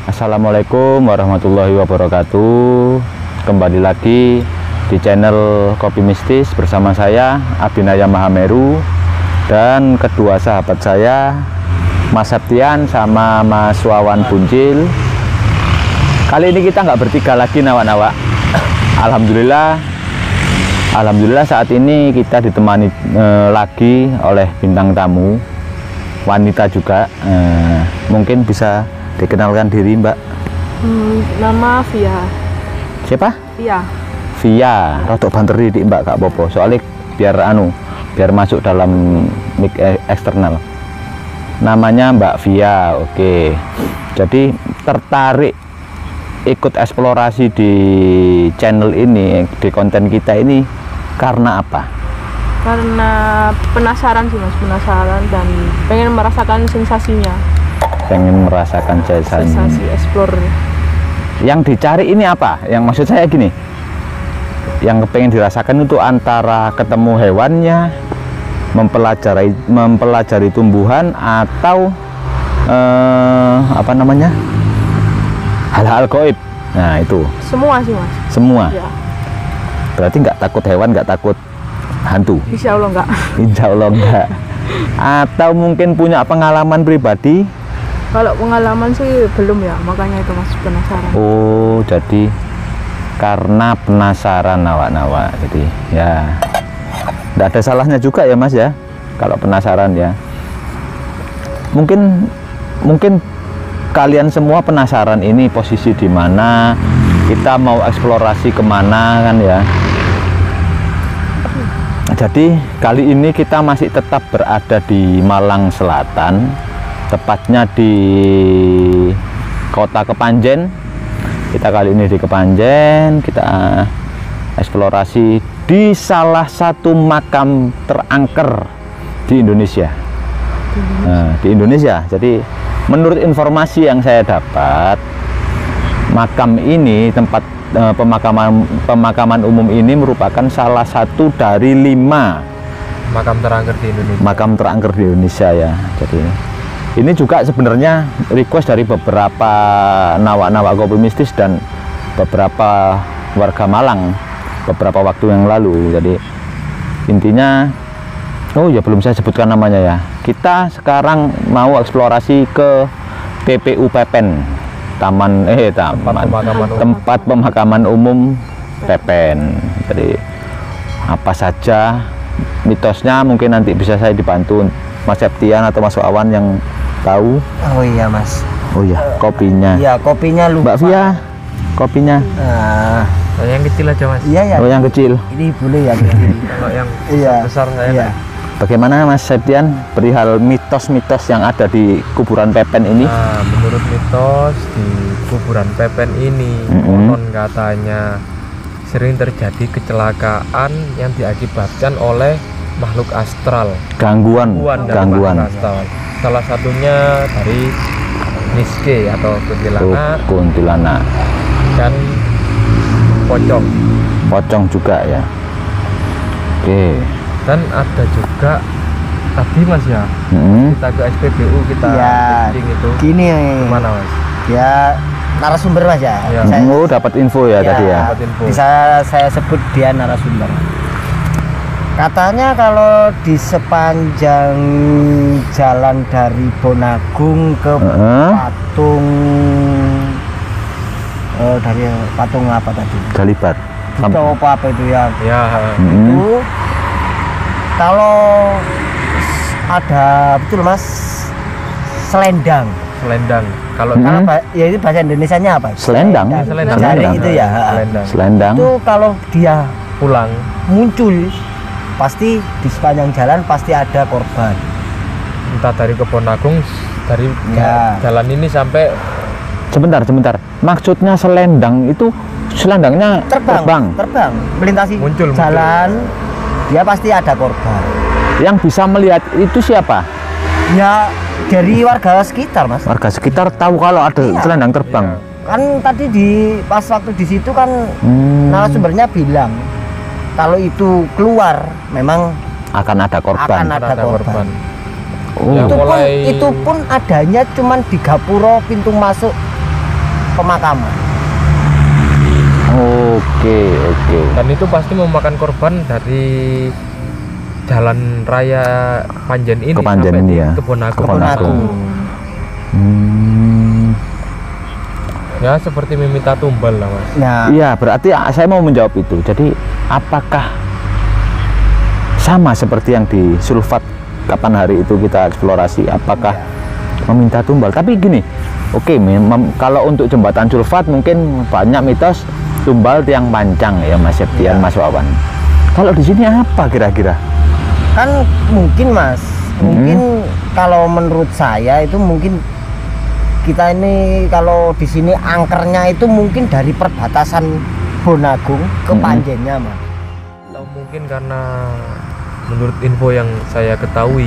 Assalamualaikum warahmatullahi wabarakatuh. Kembali lagi di channel Kopi Mistis bersama saya Abinaya Mahameru dan kedua sahabat saya Mas Septian sama Mas Wawan Buncil. Kali ini kita nggak bertiga lagi nawak-nawak. Alhamdulillah saat ini kita ditemani lagi oleh bintang tamu wanita juga. Mungkin bisa dikenalkan diri, Mbak. Nama Via. Siapa? Via. Rotok banter di Mbak, Kak Popo. Soalnya biar masuk dalam mic eksternal. Namanya Mbak Via. Oke. Jadi tertarik ikut eksplorasi di channel ini, di konten kita ini karena apa? Karena penasaran sih Mas, penasaran dan pengen merasakan sensasinya. Pengen merasakan sensasi explore. Yang dicari ini apa? Yang maksud saya gini, yang pengen dirasakan itu antara ketemu hewannya, mempelajari tumbuhan, atau hal-hal gaib. Nah itu Semua sih Mas. Semua Ya. Berarti nggak takut hewan, nggak takut hantu? Insya Allah enggak. Insya Allah enggak. Atau mungkin punya pengalaman pribadi? Kalau pengalaman sih belum ya, makanya itu Mas penasaran. Oh, jadi karena penasaran nawak-nawak. Jadi ya enggak ada salahnya juga ya Mas ya, kalau penasaran ya. Mungkin kalian semua penasaran ini posisi di mana, kita mau eksplorasi kemana kan ya. Jadi kali ini kita masih tetap berada di Malang Selatan, tepatnya di Kota Kepanjen. Kita kali ini di Kepanjen, kita eksplorasi di salah satu makam terangker di Indonesia. Nah, di Indonesia. Jadi menurut informasi yang saya dapat, makam ini, tempat pemakaman umum ini merupakan salah satu dari 5 makam terangker di Indonesia. Makam terangker di Indonesia ya. Jadi ini juga sebenarnya request dari beberapa nawak-nawak kopi mistis dan beberapa warga Malang beberapa waktu yang lalu. Jadi intinya, oh ya belum saya sebutkan namanya ya. Kita sekarang mau eksplorasi ke TPU Pepen, tempat pemakaman umum Pepen. Jadi apa saja mitosnya mungkin nanti bisa saya dibantu Mas Septian atau Mas Wawan yang tahu. Oh iya Mas. Oh iya, kopinya. Iya, kopinya lupa. Mbak Via, kopinya. Yang kecil aja Mas. Iya ya. Oh yang kecil. Ini boleh ya. Kalau yang besar saya iya. Bagaimana Mas Septian perihal mitos-mitos yang ada di kuburan Pepen ini? Nah, menurut mitos di kuburan Pepen ini, konon katanya sering terjadi kecelakaan yang diakibatkan oleh makhluk astral. Gangguan. Astral. Salah satunya dari Niske atau kuntilanak. Dan pocong juga ya. Oke. Dan ada juga tadi Mas ya, kita ke SPBU, kita kencing itu. Gini gimana Mas? Ya narasumber Mas ya. Dapat info ya tadi ya. Bisa saya sebut dia narasumber. Katanya kalau di sepanjang jalan dari Bonagung ke patung dari patung apa tadi? Galibat. Apa itu ya? Itu kalau ada betul Mas selendang. Kalau ya itu bahasa Indonesianya apa? Selendang. Jari itu ya. Selendang. Itu kalau dia pulang muncul pasti di sepanjang jalan pasti ada korban. Entah dari Kebonagung, dari jalan ini sampai. Sebentar. Maksudnya selendang itu selendangnya terbang melintasi muncul. Jalan. Dia pasti ada korban. Yang bisa melihat itu siapa? Ya dari warga sekitar, Mas. Warga sekitar tahu kalau ada Iya. selendang terbang. Kan tadi pas waktu di situ kan narasumbernya bilang kalau itu keluar memang Akan ada korban. akan ada korban. Oh. Ya, mulai- Itu pun adanya cuman di gapura pintu masuk pemakaman. Oke. Dan itu pasti memakan korban dari jalan raya Panjen ini Ke Panjen sampai ini di ya. Kebon Agung. Kebon Agung. Ya seperti meminta tumbal lah Mas. Nah, Iya, berarti saya mau menjawab itu. Jadi, apakah sama seperti yang di Sulfat kapan hari itu kita eksplorasi? Apakah meminta tumbal? Tapi gini, oke, kalau untuk jembatan Sulfat mungkin banyak mitos tumbal tiang pancang ya Mas Septian, Mas Wawan. Kalau di sini apa kira-kira? kan mungkin Mas, mungkin kalau menurut saya itu mungkin kita ini kalau di sini angkernya itu mungkin dari perbatasan Bonagung ke Panjennya, Mas. Atau mungkin karena menurut info yang saya ketahui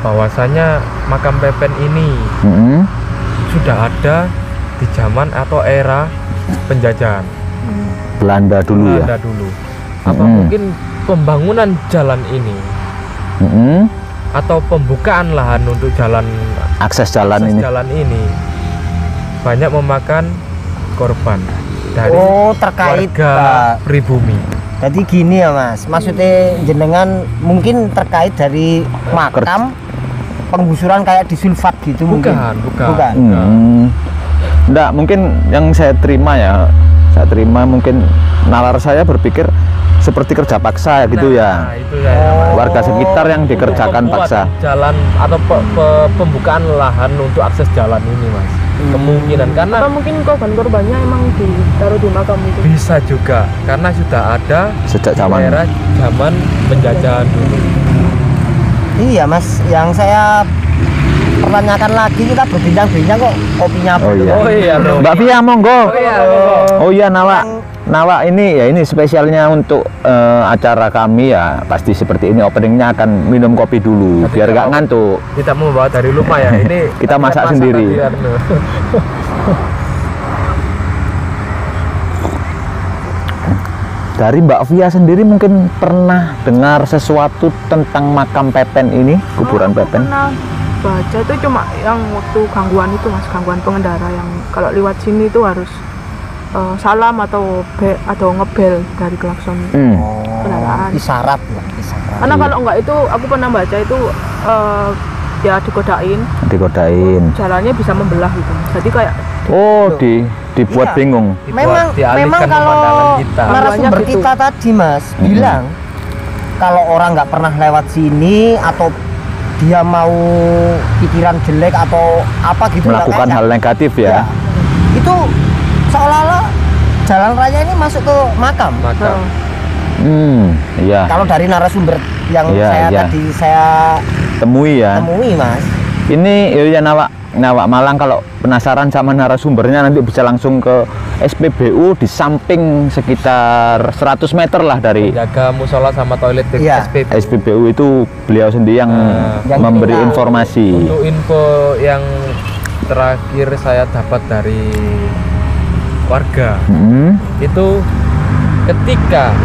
bahwasanya makam Pepen ini sudah ada di zaman atau era penjajahan Belanda dulu ya. Belanda dulu. Apa mungkin pembangunan jalan ini atau pembukaan lahan untuk Akses jalan ini. jalan ini banyak memakan korban dari Terkait warga pribumi. jadi gini ya Mas, maksudnya jenengan mungkin terkait dari makam penggusuran kayak di Sulfat gitu mungkin. Bukan. Enggak, mungkin yang saya terima mungkin nalar saya berpikir seperti kerja paksa gitu ya. Itu ya. Warga sekitar yang dikerjakan Membuat paksa. jalan atau pembukaan lahan untuk akses jalan ini Mas. Kemungkinan karena Atau mungkin korban-korbannya emang ditaruh di makam itu. bisa juga karena sudah ada Sejak di zaman era zaman penjajahan dulu. Iya Mas, yang saya pertanyakan lagi, kita berbincang-bincang kok kopinya Oh iya. Oh iya, bro. Mbak Via monggo. iya. Oh iya, Nawa ini spesialnya untuk acara kami ya, pasti seperti ini openingnya akan minum kopi dulu Tapi biar nggak kalau- ngantuk. Kita mau bawa dari rumah ya. Ini Kita masak sendiri. tadi, anu. Dari Mbak Via sendiri mungkin pernah dengar sesuatu tentang makam Pepen ini, kuburan Aku Pepen? pernah baca itu cuma yang waktu gangguan itu Mas, gangguan pengendara yang kalau lewat sini itu harus salam atau ngebel dari klakson kendaraan. Isyarat lah, isyarat. Karena kalau enggak itu aku pernah baca itu ya digodain, Digodain. jalannya bisa membelah gitu. Jadi kayak Oh, dibuat Iya. bingung. Memang Dialihkan kalau pemandangan kita. narasumber Banyak gitu. kita tadi Mas bilang kalau orang nggak pernah lewat sini atau dia mau pikiran jelek atau apa gitu Melakukan kayaknya. hal negatif ya. Itu seolah-olah jalan raya ini masuk ke makam. Maka Iya. Kalau dari narasumber yang Iya, iya. tadi saya Temui ya. temui Mas. Ini ya Nawak Malang, kalau penasaran sama narasumbernya nanti bisa langsung ke SPBU di samping sekitar 100 meter lah dari jaga musola sama toilet di Iya. SPBU. SPBU itu beliau sendiri yang Yang memberi tinggal. informasi. Untuk info yang terakhir saya dapat dari warga itu ketika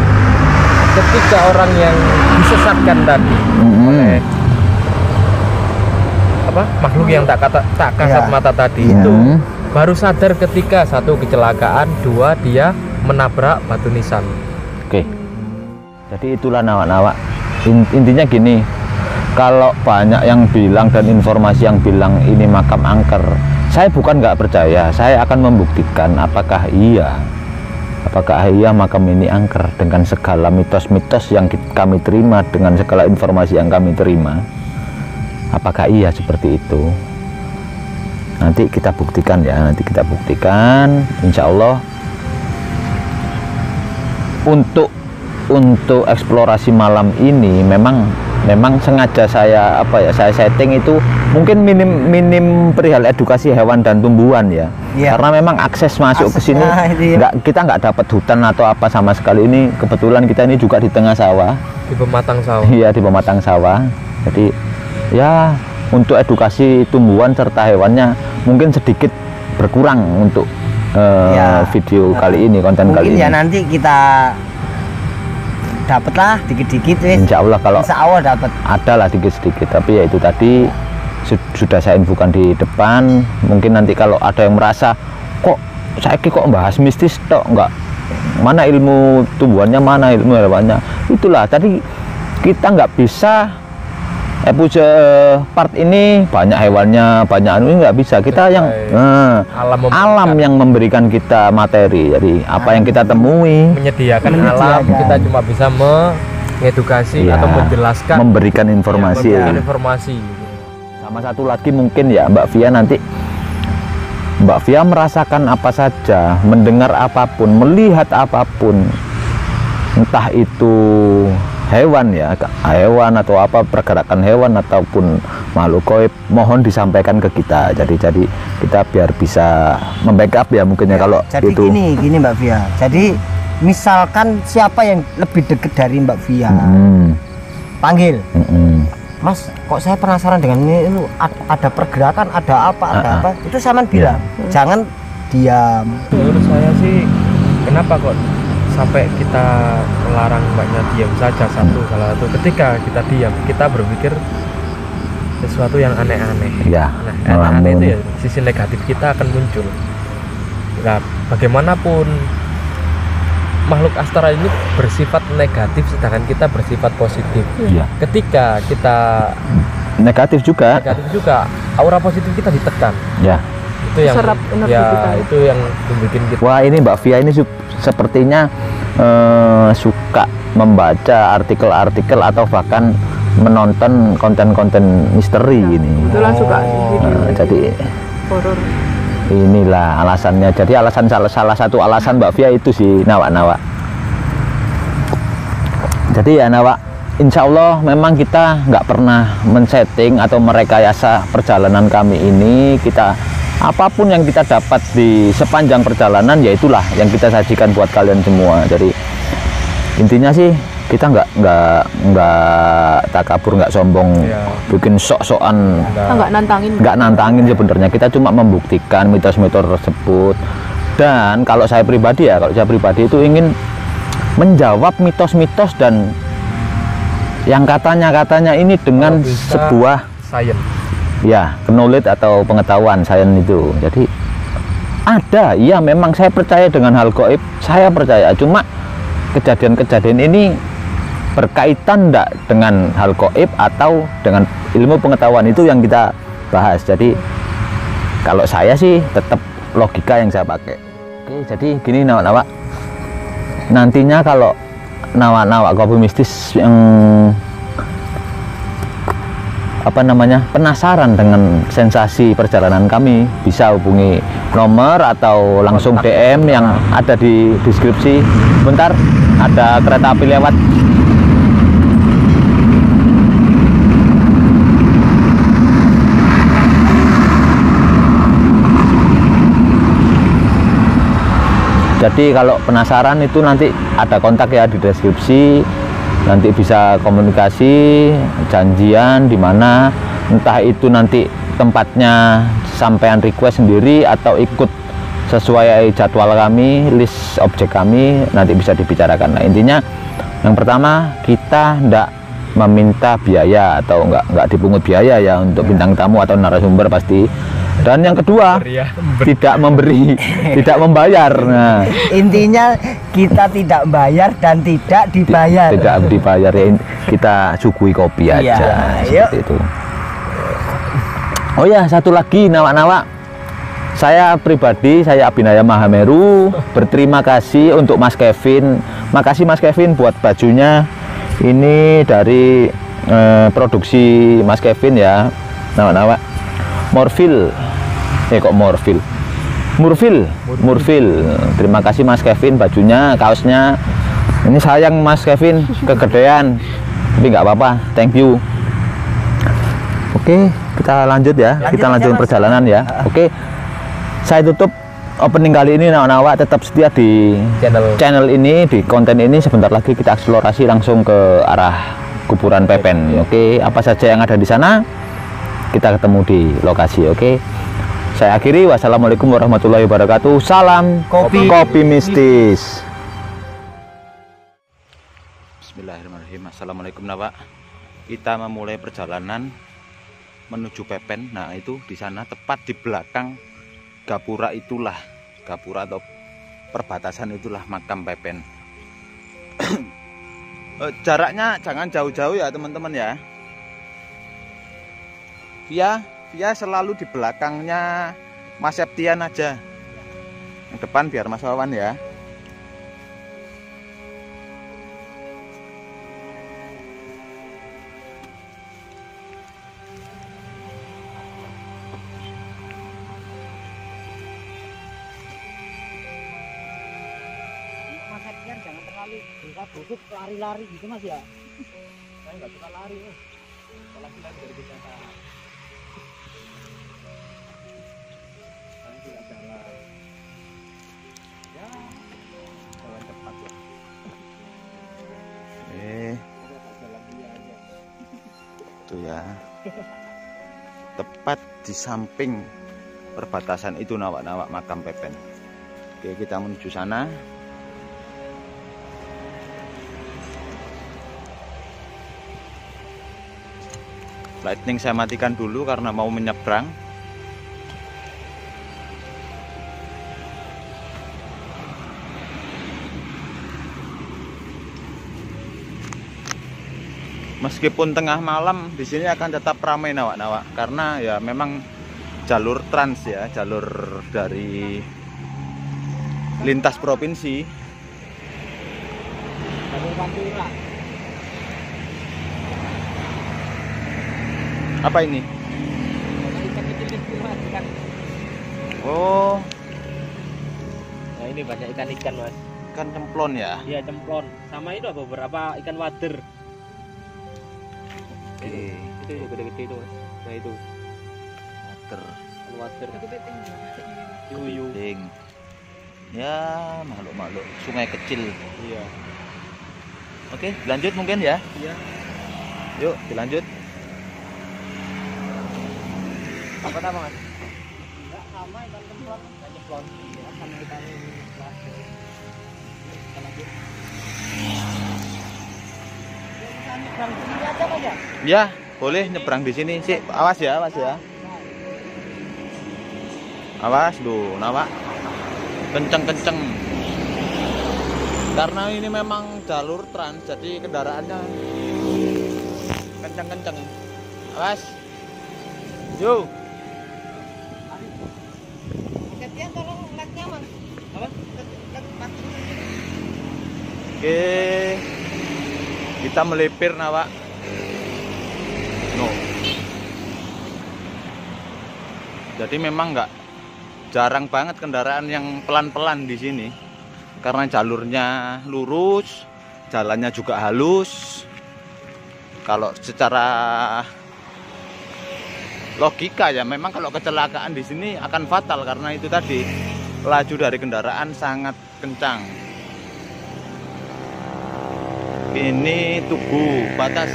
orang yang disesatkan tadi oleh makhluk yang tak kasat Iya. mata tadi Iya. itu baru sadar ketika satu kecelakaan, dua dia menabrak batu nisan. Oke. Jadi itulah Nawak. Intinya gini, kalau banyak yang bilang dan informasi yang bilang ini makam angker, saya bukan nggak percaya, saya akan membuktikan apakah iya makam ini angker dengan segala mitos-mitos yang kami terima, dengan segala informasi yang kami terima. Apakah iya seperti itu? Nanti kita buktikan ya, insya Allah. Untuk eksplorasi malam ini memang sengaja saya setting itu mungkin minim perihal edukasi hewan dan tumbuhan ya. Iya. Karena memang akses masuk ke sini Aksesnya itu ya. kita nggak dapat hutan atau apa sama sekali. Ini kebetulan kita ini juga di tengah sawah. di pematang sawah. Iya, di pematang sawah. Jadi ya untuk edukasi tumbuhan serta hewannya mungkin sedikit berkurang untuk Ya. video kali ini, konten kali Mungkin ya ini. nanti kita dapat lah dikit-dikit wis. Insya Allah kalau Insya Allah dapat. ada lah dikit-sedikit, tapi ya itu tadi sudah saya infokan di depan. Mungkin nanti kalau ada yang merasa kok saya kok bahas mistis tok, enggak, mana ilmu tumbuhannya, mana ilmu hewannya, itulah tadi kita nggak bisa part ini banyak hewannya, banyak anu, ini nggak bisa. Kita yang alam yang memberikan kita materi. Jadi apa yang kita temui, menyediakan alam, kita cuma bisa mengedukasi ya, atau menjelaskan, memberikan informasi. memberikan informasi. Sama satu lagi mungkin ya Mbak Via, nanti Mbak Via merasakan apa saja, mendengar apapun, melihat apapun, entah itu hewan ya, hewan atau apa, pergerakan hewan ataupun makhluk gaib, mohon disampaikan ke kita. Jadi kita biar bisa membackup ya mungkin ya kalau Jadi itu. gini Mbak Via. Jadi misalkan siapa yang lebih dekat dari Mbak Via, panggil. Mas, kok saya penasaran dengan ini, itu ada pergerakan, ada apa, itu saman bilang, jangan diam. Menurut saya sih, kenapa kok sampai kita melarang mbaknya diam saja, salah satu ketika kita diam, kita berpikir sesuatu yang aneh-aneh. Ya, Nah, aneh-aneh itu ya sisi negatif kita akan muncul. Nah, bagaimanapun makhluk astral ini bersifat negatif, sedangkan kita bersifat positif. Ya. Ketika kita Negatif juga. aura positif kita ditekan. Ya. Itu yang Serap energi kita. itu yang membuat kita. Wah, ini Mbak Via ini sepertinya suka membaca artikel-artikel atau bahkan menonton konten-konten misteri ini. Kebetulan suka sih video Jadi horor. inilah alasannya. Jadi salah satu alasan Mbak Via itu sih Nawak. Jadi ya Nawak, insya Allah memang kita nggak pernah men-setting atau merekayasa perjalanan kami ini. Kita apapun yang kita dapat di sepanjang perjalanan, ya itulah yang kita sajikan buat kalian semua. Jadi intinya sih kita nggak takabur, nggak sombong, bikin sok-sokan, Kita nggak nantangin sebenarnya. Kita cuma membuktikan mitos-mitos tersebut. Dan kalau saya pribadi itu ingin menjawab mitos-mitos dan yang katanya ini dengan sebuah science. Ya, knowledge atau pengetahuan sains itu. Jadi ada, iya memang saya percaya dengan hal gaib, saya percaya. Cuma kejadian-kejadian ini berkaitan enggak dengan hal gaib atau dengan ilmu pengetahuan, itu yang kita bahas. Jadi kalau saya sih tetap logika yang saya pakai. Oke, jadi gini Nawak. Nantinya kalau Nawak kopi mistis yang penasaran dengan sensasi perjalanan kami, bisa hubungi nomor atau langsung DM yang ada di deskripsi. Bentar, ada kereta api lewat. Jadi kalau penasaran itu nanti ada kontak ya di deskripsi. Nanti bisa komunikasi, janjian di mana, entah itu nanti tempatnya sampean request sendiri atau ikut sesuai jadwal kami, list objek kami, nanti bisa dibicarakan. Nah, intinya yang pertama, kita ndak meminta biaya atau nggak dipungut biaya ya untuk bintang tamu atau narasumber pasti. Dan yang kedua, tidak tidak membayar. Nah, intinya kita tidak bayar dan tidak dibayar. Tidak dibayar ya, kita sugui kopi aja. Seperti itu. Oh ya, satu lagi Nawak. Saya pribadi, saya Abinaya Mahameru, berterima kasih untuk Mas Kevin. Makasih Mas Kevin buat bajunya. Ini dari produksi Mas Kevin ya, Nawak. Murfil. Terima kasih Mas Kevin, bajunya, kaosnya. Ini sayang Mas Kevin, kegedean, tapi nggak apa-apa. Thank you. Oke, kita lanjut ya. Kita lanjut perjalanan ya. Oke, saya tutup opening kali ini Nawak tetap setia di channel ini, di konten ini. Sebentar lagi kita eksplorasi langsung ke arah kuburan Pepen. Oke, apa saja yang ada di sana kita ketemu di lokasi. Oke, saya akhiri. Wassalamualaikum warahmatullahi wabarakatuh. Salam kopi mistis. Bismillahirrahmanirrahim. Assalamualaikum Nawak. Kita memulai perjalanan menuju Pepen. Nah, itu di sana tepat di belakang gapura itulah, gapura atau perbatasan itulah makam Pepen. Jaraknya jangan jauh-jauh ya teman-teman ya. Via selalu di belakangnya Mas Septian aja. Yang depan biar Mas Wawan ya. Jangan terlalu busuk lari-lari gitu Mas ya. Saya nggak suka lari apalagi lari dari wisata. Nanti jalan ya, jalan cepat ya. Itu ya, tepat di samping perbatasan itu Nawak makam Pepen. Oke, kita menuju sana. Lightning saya matikan dulu karena mau menyeberang. Meskipun tengah malam di sini akan tetap ramai Nawak karena ya memang jalur trans ya, jalur dari lintas provinsi. Jalur Pantura. Apa ini? Ikan kecil Mas, ikan. Oh, Nah, ini banyak ikan-ikan Mas. ikan cemplon ya. Iya, cemplon. Sama itu beberapa ikan wader. Oke. Itu gede-gede itu Mas. Nah, itu Water. ikan wader. Yuyu. Ding. Ya, makhluk-makhluk sungai kecil. Iya. Oke, lanjut mungkin ya. Iya. Yuk, dilanjut. Apa nama Mas? Enggak sama ikan cemplon, ikan cemplon. Ya, sama ikan wader. Kita lanjut. Aja Mas ya? Ya, boleh nyebrang di sini sih. Awas ya, awas ya. Awas lu, Nawak. Kenceng-kenceng. Karena ini memang jalur trans, jadi kendaraannya kenceng-kenceng. Awas. Yo. Ketian tolong light-nya Mas. Apa? Oke. Kita melipir Nawak. No. Jadi memang jarang banget kendaraan yang pelan-pelan di sini. Karena jalurnya lurus, jalannya juga halus. Kalau secara logika ya memang kalau kecelakaan di sini akan fatal karena itu tadi laju dari kendaraan sangat kencang. Ini Tugu, batas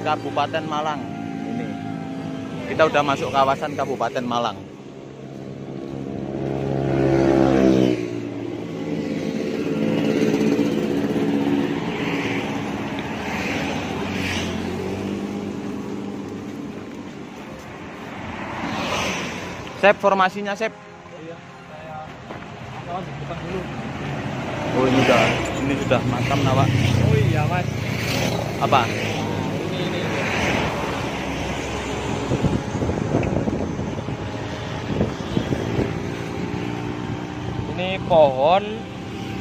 Kabupaten Malang. Ini kita udah masuk kawasan Kabupaten Malang. Sep, formasinya Sep. Iya, saya di depan dulu. Oh, ini sudah makam Nawak. Oh iya Mas. Apa? Ini pohon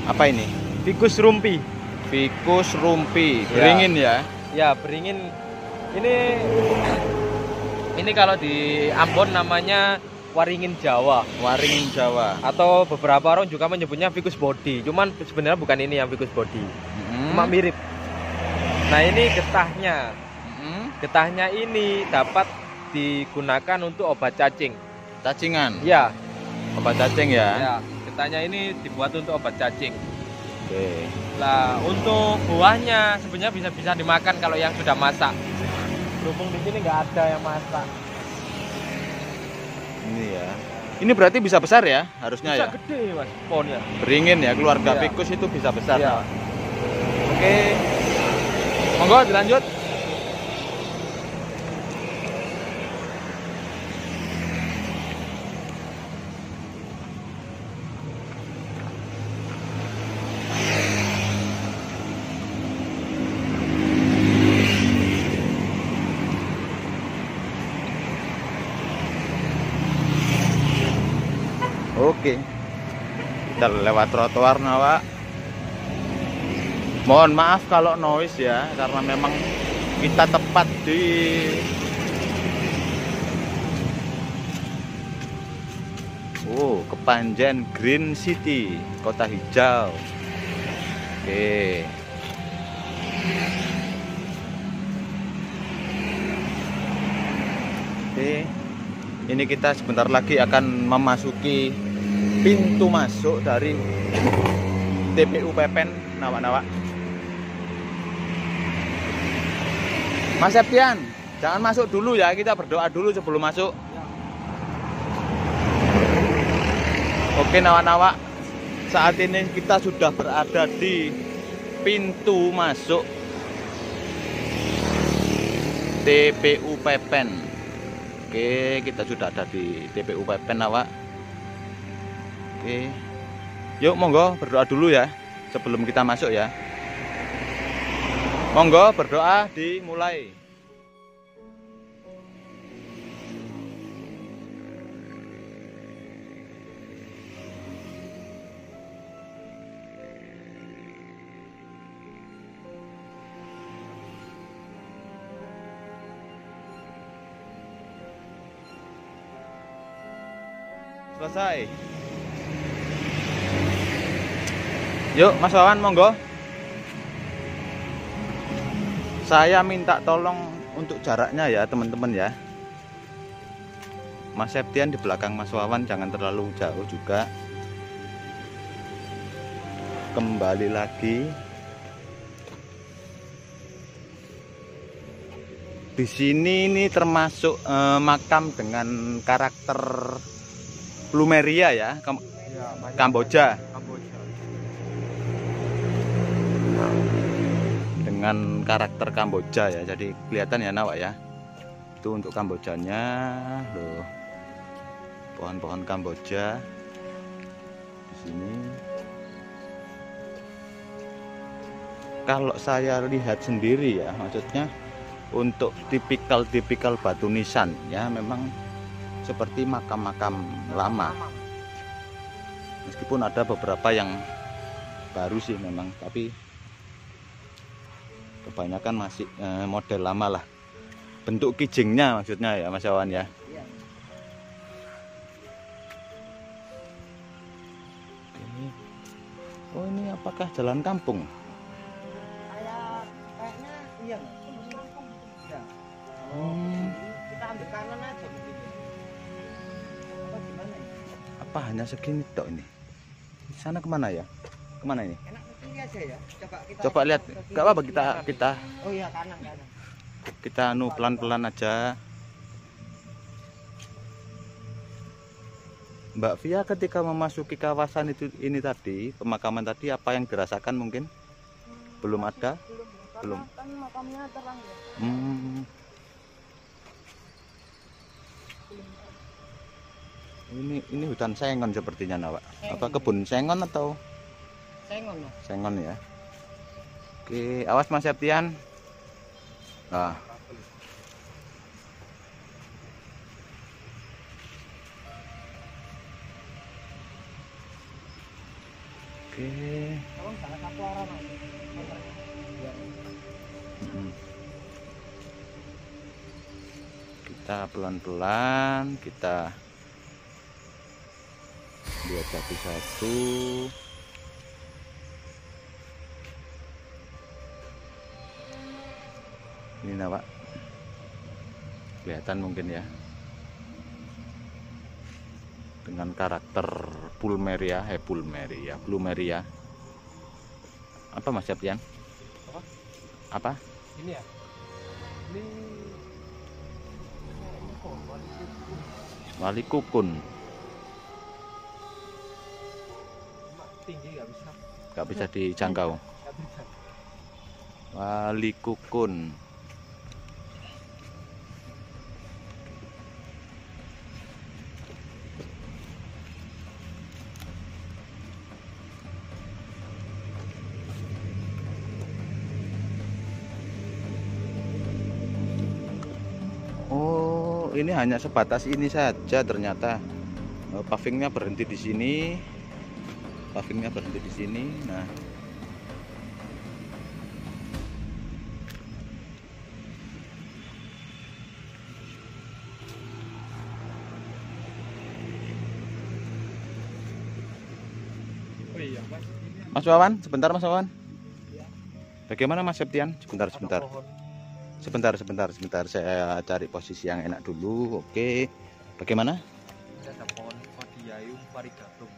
Apa ini? Ficus rumpi. Ficus rumpi, Ya. beringin ya. Ya, beringin. Ini kalau di Ambon namanya waringin Jawa Waringin Jawa. atau beberapa orang juga menyebutnya ficus body. Cuman sebenarnya bukan ini yang ficus body. Cuma mirip. Nah, ini getahnya. Getahnya ini dapat digunakan untuk obat cacing. Cacingan. Ya. Obat cacing ya. Ya, getahnya ini dibuat untuk obat cacing. Oke. Lah, untuk buahnya sebenarnya bisa dimakan kalau yang sudah masak. Berhubung di sini nggak ada yang masak. Ini ya. Ini berarti bisa besar ya harusnya Bisa ya. gede mas pohonnya. Beringin ya, keluarga Iya. fikus itu bisa besar. Iya. Oke. Monggo dilanjut. Oke. Kita lewat trotoar Nawa. Mohon maaf kalau noise ya, karena memang kita tepat di Kepanjen Green City, kota hijau. Oke. Oke. Ini kita sebentar lagi akan memasuki pintu masuk dari TPU Pepen Nawa-Nawa. Mas Septian, jangan masuk dulu ya, kita berdoa dulu sebelum masuk. Oke Nawa-Nawa, saat ini kita sudah berada di pintu masuk TPU Pepen. Oke, kita sudah ada di TPU Pepen Nawa. Oke, yuk monggo berdoa dulu ya sebelum kita masuk ya. Monggo berdoa dimulai. Selesai. Yuk Mas Wawan monggo. Saya minta tolong untuk jaraknya ya teman-teman ya. Mas Septian di belakang Mas Wawan, jangan terlalu jauh juga. Kembali lagi. Di sini ini termasuk makam dengan karakter plumeria ya, Kamboja. Dengan karakter Kamboja ya, jadi kelihatan ya Nawa ya. Itu untuk Kambojanya loh, pohon-pohon Kamboja di sini. Kalau saya lihat sendiri ya, maksudnya untuk tipikal batu nisan ya, memang seperti makam-makam lama. Meskipun ada beberapa yang baru sih memang, tapi kebanyakan masih model lama lah. Bentuk kijingnya maksudnya ya Mas Wawan ya. Oh ini apakah jalan kampung? Kayaknya iya. Kita ambil kanan aja begini. Apa gimana ya? Apa hanya segini tok ini? Di sana kemana ya? Kemana ini? Enak ini aja ya. Coba lihat. Gak apa-apa kita. Oh iya kanan. Kita pelan-pelan aja. Mbak Via ketika memasuki kawasan ini tadi, pemakaman tadi, apa yang dirasakan mungkin? Belum ada? Belum. Kan makamnya terang ya. Ini hutan sengon sepertinya Nawa. Apa kebun sengon atau? Sengon Mas. Sengon ya. Oke, awas Mas Septian. Nah. Oke. Tolong salah satu arah Mas. Kita pelan-pelan, kita lihat satu-satu. Ini Nawa, kelihatan mungkin ya. dengan karakter plumeria, plumeria. Apa Mas Septian? Apa? Ini ya. Ini pohon Wali kukun. tinggi Nggak bisa dijangkau. nggak bisa. Wali kukun. Oh, ini hanya sebatas ini saja ternyata. Pavingnya berhenti di sini. Nah, Oh iya Mas, Mas Wawan, sebentar Mas Wawan. Bagaimana Mas Septian? Sebentar. Sebentar. Saya cari posisi yang enak dulu. Oke. Bagaimana? ini ada pohon Kodiayum varigatum.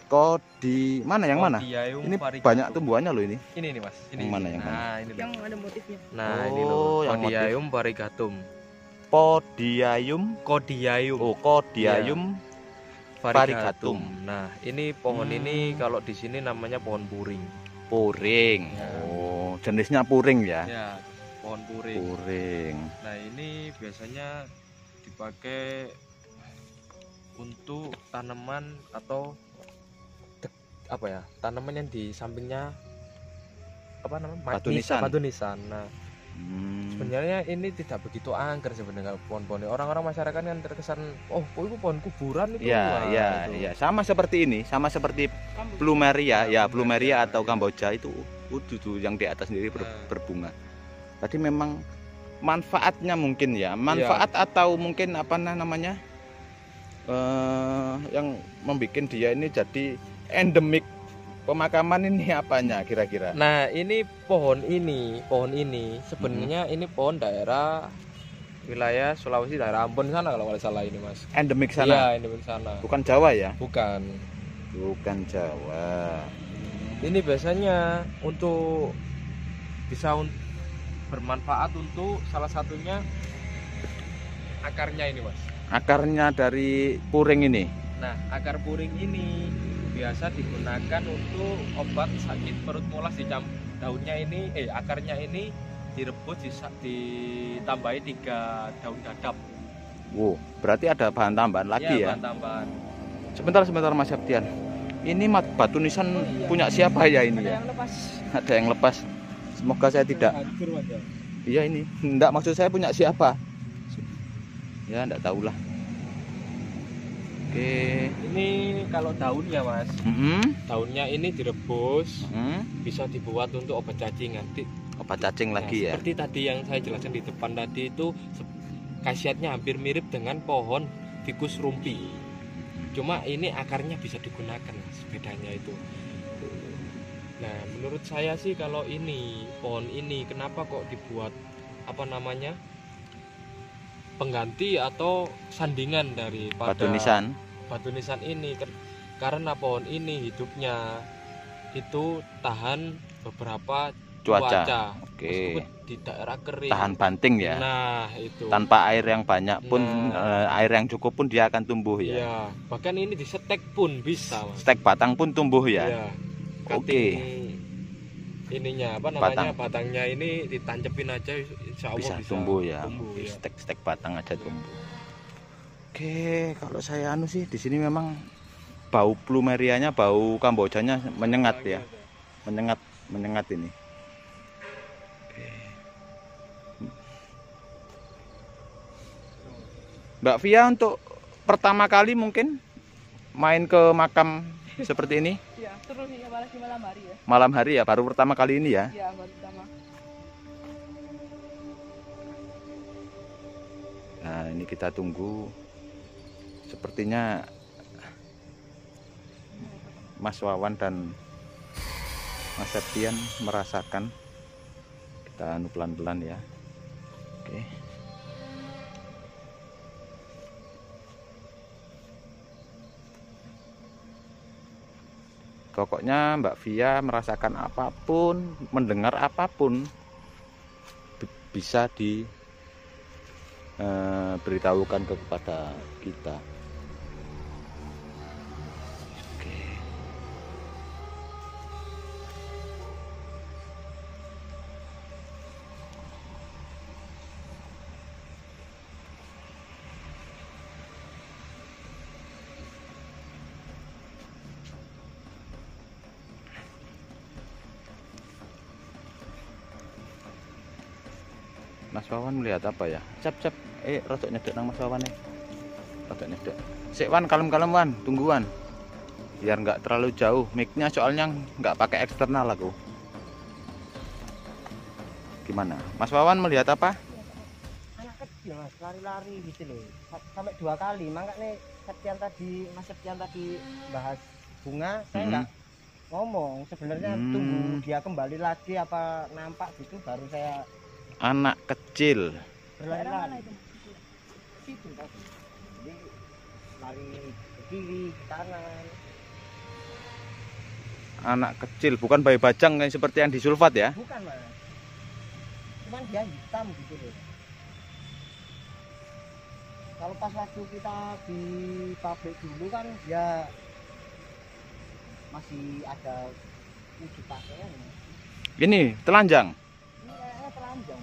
Kodi mana yang mana? Kodiayum Ini varigatum. banyak tumbuhannya loh ini. Ini nih Mas. Ini. Yang mana, yang nah, mana? ini loh. Yang ada motifnya. Nah, Oh, ini loh. yang Kodiayum varigatum. Podiayum. Kodiayum Oh, Kodiayum varigatum. Nah, ini pohon ini kalau di sini namanya pohon puring. Puring. Ya. Oh, jenisnya puring ya. Ya, pohon puring. Puring. Nah, ini biasanya dipakai untuk tanaman atau apa ya? Tanaman yang di sampingnya apa namanya? Batu nisan. Batu nisan. Nah, Hmm. sebenarnya ini tidak begitu angker sebenarnya kalau pohon-pohon ini. Orang-orang masyarakat kan terkesan, oh, itu pohon kuburan itu. Wah, Ya, itu. sama seperti ini, sama seperti plumeria, plumeria atau kamboja itu tuh yang di atas sendiri berbunga. Tadi memang manfaatnya mungkin ya, manfaat atau mungkin apa namanya yang membuat dia ini jadi endemik pemakaman ini apanya kira-kira? Nah, ini pohon ini sebenarnya ini pohon daerah wilayah Sulawesi, daerah Ambon sana kalau nggak salah ini Mas. Endemik Iya, sana, endemik sana. bukan Jawa ya? Bukan. Bukan Jawa. Ini biasanya untuk bisa bermanfaat untuk salah satunya akarnya ini Mas. Akarnya dari puring ini. Nah, akar puring ini biasa digunakan untuk obat sakit perut mulas. Daunnya ini akarnya ini direbus ditambahi 3 daun dadap. Wow, berarti ada bahan tambahan lagi ya? Bahan tambahan. Sebentar Mas Septian. Ini batu nisan punya siapa ya ini ya? Yang lepas. Ada yang lepas. Semoga saya tidak. Hancur Mas ya. Iya ini. Enggak, maksud saya punya siapa? Ya enggak tahulah. Oke. Ini kalau daunnya Mas, daunnya ini direbus, bisa dibuat untuk obat cacingan. Obat cacing lagi ya? Seperti tadi yang saya jelaskan di depan tadi itu khasiatnya hampir mirip dengan pohon Ficus rumpi. Cuma ini akarnya bisa digunakan Mas, bedanya itu. Nah, menurut saya sih kalau ini pohon ini kenapa kok dibuat apa namanya? Pengganti atau sandingan daripada batu nisan ini karena pohon ini hidupnya itu tahan beberapa cuaca. Oke. Meskipun di daerah kering Tahan banting ya. nah itu Tanpa air yang banyak pun air yang cukup pun dia akan tumbuh ya. ya bahkan ini disetek pun bisa Mas. Stek batang pun tumbuh ya. Ya, Oke. Ininya apa namanya batangnya ini ditancepin aja insya Allah bisa tumbuh ya. tumbuh, ya. Stek batang aja tumbuh. Oke, kalau saya sih di sini memang bau plumerianya, bau kambojanya menyengat ya. Menyengat ini. Oke. Mbak Via untuk pertama kali mungkin main ke makam seperti ini? Iya, terus nih apalagi malam hari ya. Malam hari ya, baru pertama kali ini ya? Iya, baru pertama. Nah, ini kita tunggu. Sepertinya Mas Wawan dan Mas Septian merasakan. Kita pelan-pelan ya. Oke. Pokoknya Mbak Via merasakan apapun, mendengar apapun bisa diberitahukan kepada kita. Oke. Mas Wawan melihat apa ya? Cap. Rotok nyedek nang Mas Wawan nih. Rotok nyedek. Sik Wan, kalem-kalem Wan, tunggu Wan. Biar nggak terlalu jauh. Mic-nya soalnya nggak pakai eksternal aku. Gimana? Mas Wawan melihat apa? Anak kecil Mas, lari-lari gitu loh. Sampai 2 kali. Makanya Mas Septian tadi bahas bunga, saya nggak ngomong. Sebenarnya tunggu dia kembali lagi apa nampak gitu baru saya Anak kecil. berlari-lari. Situ tadi. Jadi lari ke kiri, ke kanan. Anak kecil, bukan bayi bajang kayak seperti yang di Sulfat ya? Bukan Mas. Cuman dia hitam gitu loh. Kalau pas waktu kita di pabrik dulu kan dia masih ada wujud pakaian. Ini telanjang. Ini telanjang.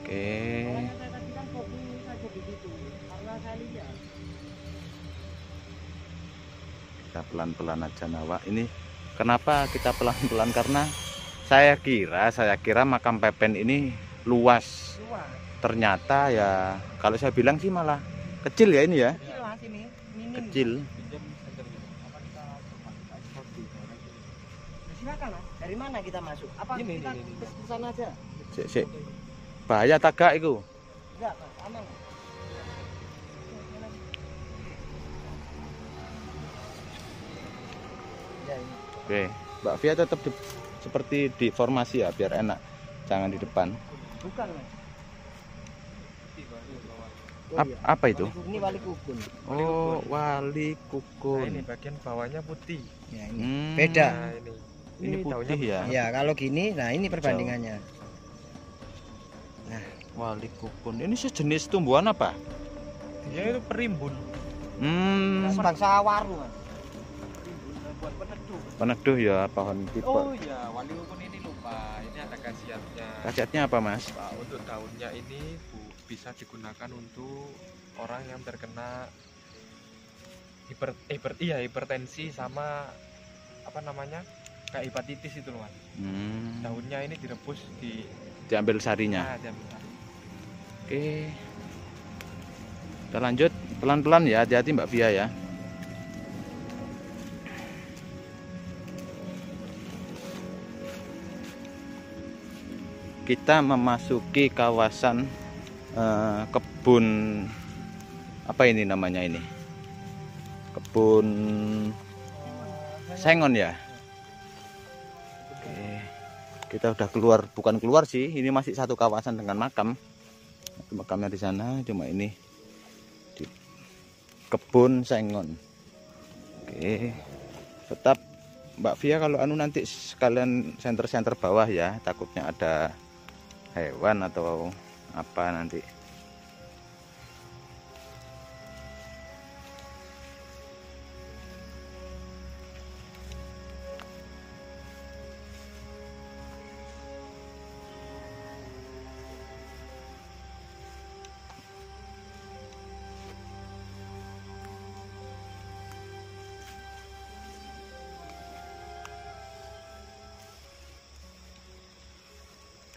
Oke. Makanya saya tadi kan fokus saja di situ karena saya lihat. Kita pelan-pelan aja Nawak. Ini kenapa kita pelan-pelan? Karena saya kira makam Pepen ini luas. Luas. Ternyata ya kalau saya bilang sih malah kecil ya ini ya. Kecil Mas ini, minim. Kecil. Silakan Mas. Dari mana kita masuk? Apa kita ke sana aja? Sik. Bahaya tagak itu. Enggak, Mas. Aman. Ya, ini. Oke, Mbak Via tetap seperti di formasi ya biar enak. Jangan di depan. Bukan, Mas. Apa itu? Ini wali kukun. Oh, wali Nah, kukun. ini bagian bawahnya putih. Ya, ini. Hmm, Beda. Nah, ini putih ya. Ya, kalau gini, nah ini perbandingannya. Wali kukun. Ini sejenis tumbuhan apa? Dia itu perimbun. Bangsa waru, Mas. Buat peneduh. Peneduh ya, pohon pipa. Oh iya, wali kukun ini lupa. Ini ada khasiatnya. Khasiatnya apa, Mas? Nah, untuk daunnya ini bisa digunakan untuk orang yang terkena hipertensi sama apa namanya kayak hepatitis itu loh Mas. Daunnya ini direbus Diambil sarinya. diambil sari. Oke. Kita lanjut pelan-pelan ya, hati-hati Mbak Via ya. Kita memasuki kawasan kebun apa ini namanya ini? Kebun sengon ya. Oke. Kita udah keluar, bukan keluar sih, ini masih satu kawasan dengan makam. Makamnya di sana, cuma ini di kebun sengon. Oke. Tetap Mbak Via kalau nanti sekalian senter-senter bawah ya, takutnya ada hewan atau apa nanti.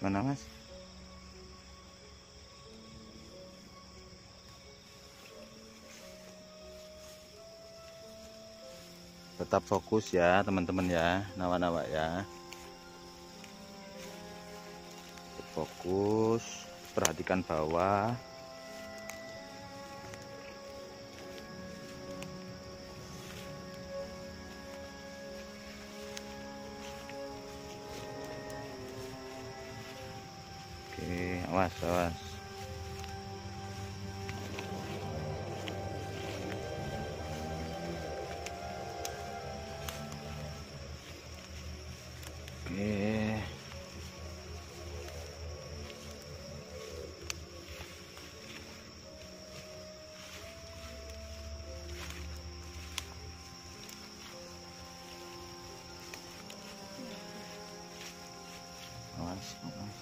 Mana Mas? Tetap fokus ya teman-teman ya, nawa-nawa ya. Fokus, perhatikan bawah. Oke, awas. luas.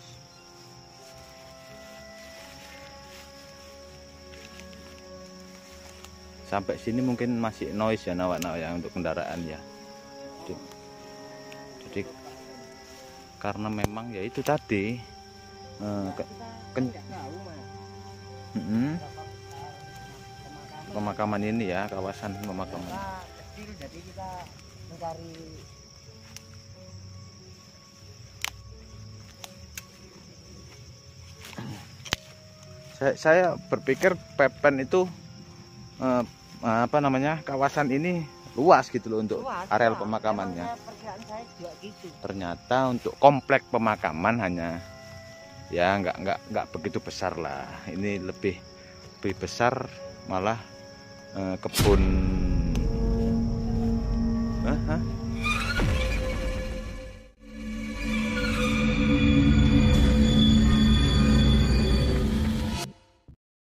Sampai sini mungkin masih noise ya nawak-nawak ya untuk kendaraan ya. Jadi karena memang ya itu tadi pemakaman ini ya, kawasan pemakaman. Kecil, jadi kita mencari Saya berpikir Pepen itu apa namanya, kawasan ini luas gitu loh untuk luas, areal ya. pemakamannya. Perkiraan saya juga gitu. Ternyata untuk komplek pemakaman hanya ya nggak begitu besar lah. Ini lebih besar malah kebun